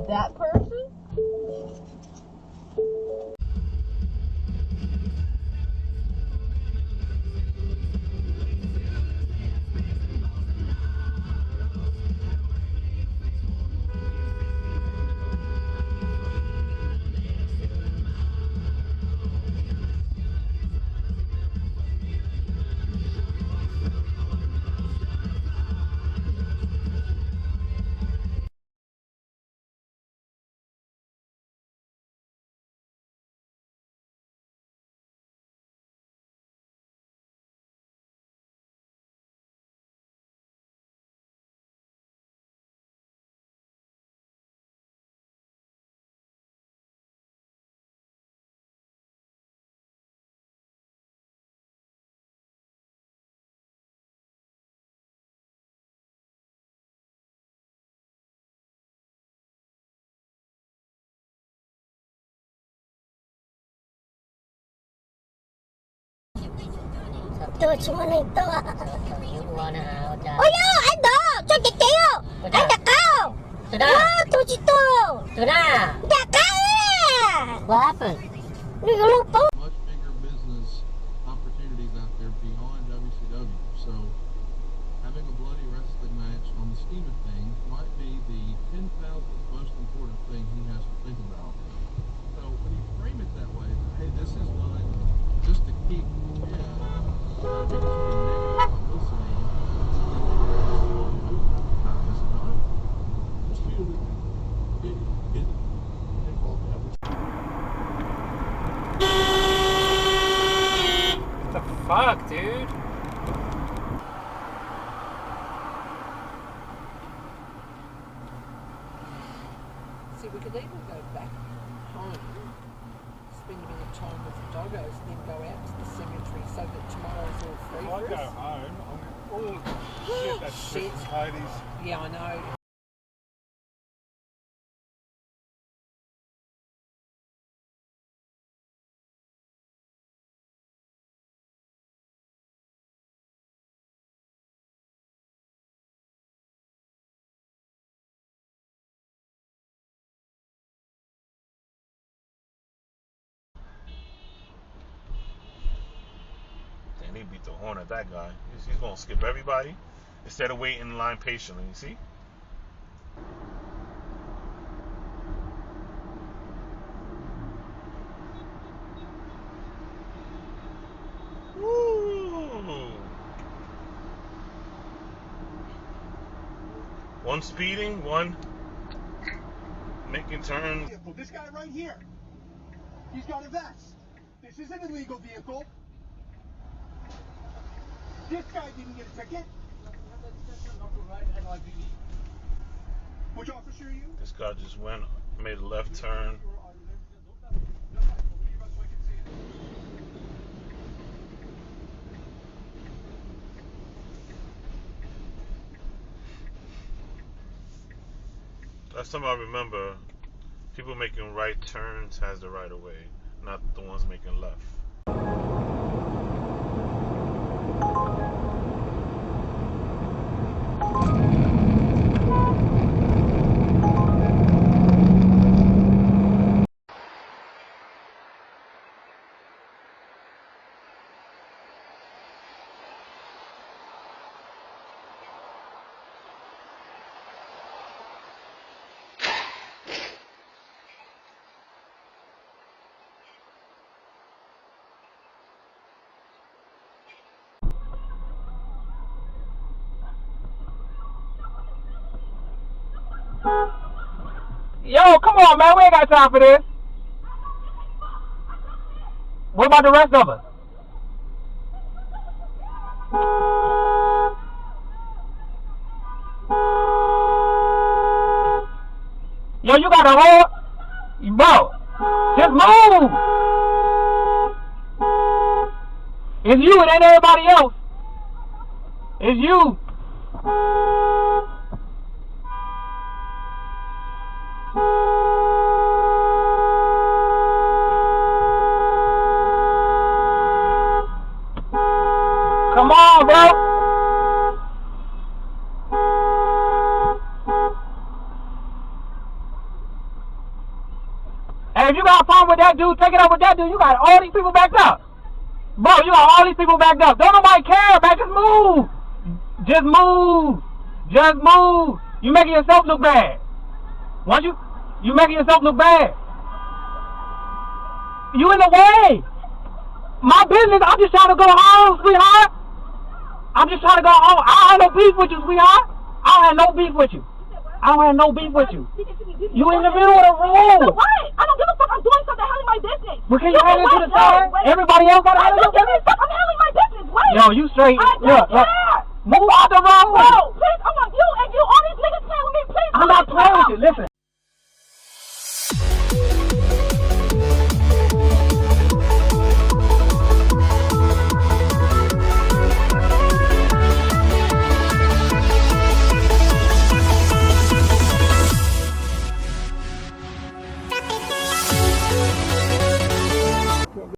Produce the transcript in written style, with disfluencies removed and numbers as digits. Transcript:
That person? Tujuan itu. Oh ya, ada. Coba kayo. Ada kau. Sudah. Ah, tujuh tu. Sudah. Tak kau. What happened? Ni lupa. Much bigger business opportunities out there beyond WCW. So having a bloody wrestling match on the scheme of things might be the 10,000th most important thing he has to think about. So when you frame it that way, hey, this is one just to keep negative publicity. What the fuck, dude? See, we could even go back home, spend a bit of time with the doggos, and then go out to the cemetery so that tomorrow's all free If I for go us. home, all shit that's Shit. Christmas parties. Yeah, I know. And they beat the horn at that guy. He's going to skip everybody instead of waiting in line patiently. You see? Woo! One speeding, one making turns. This guy right here, he's got a vest. This is an illegal vehicle. This guy didn't get a ticket. Which officer are you? This guy just made a left turn. Last time I remember, people making right turns has the right of way, not the ones making left. Yo, come on, man. We ain't got time for this. What about the rest of us? Yo, you got a hold? Bro, just move. It's you, it ain't everybody else. It's you. Come on, bro. you got a problem with that dude, take it up with that dude. You got all these people backed up. Bro, you got all these people backed up. Don't nobody care, man. Just move. Just move. Just move. You making yourself look bad. Once you making yourself look bad. You in the way. My business, I'm just trying to go home, sweetheart. I'm just trying to go home. I don't have no beef with you, sweetheart. I don't have no beef with you. I don't have no beef with you. You in the middle of the road. What? I don't give a fuck. I'm doing something. Handling my business. Well, can you handle it to the side? Everybody else got to handle it. I'm handling my business. Wait. Yo, you straight. I don't care. Move out the road. Bro,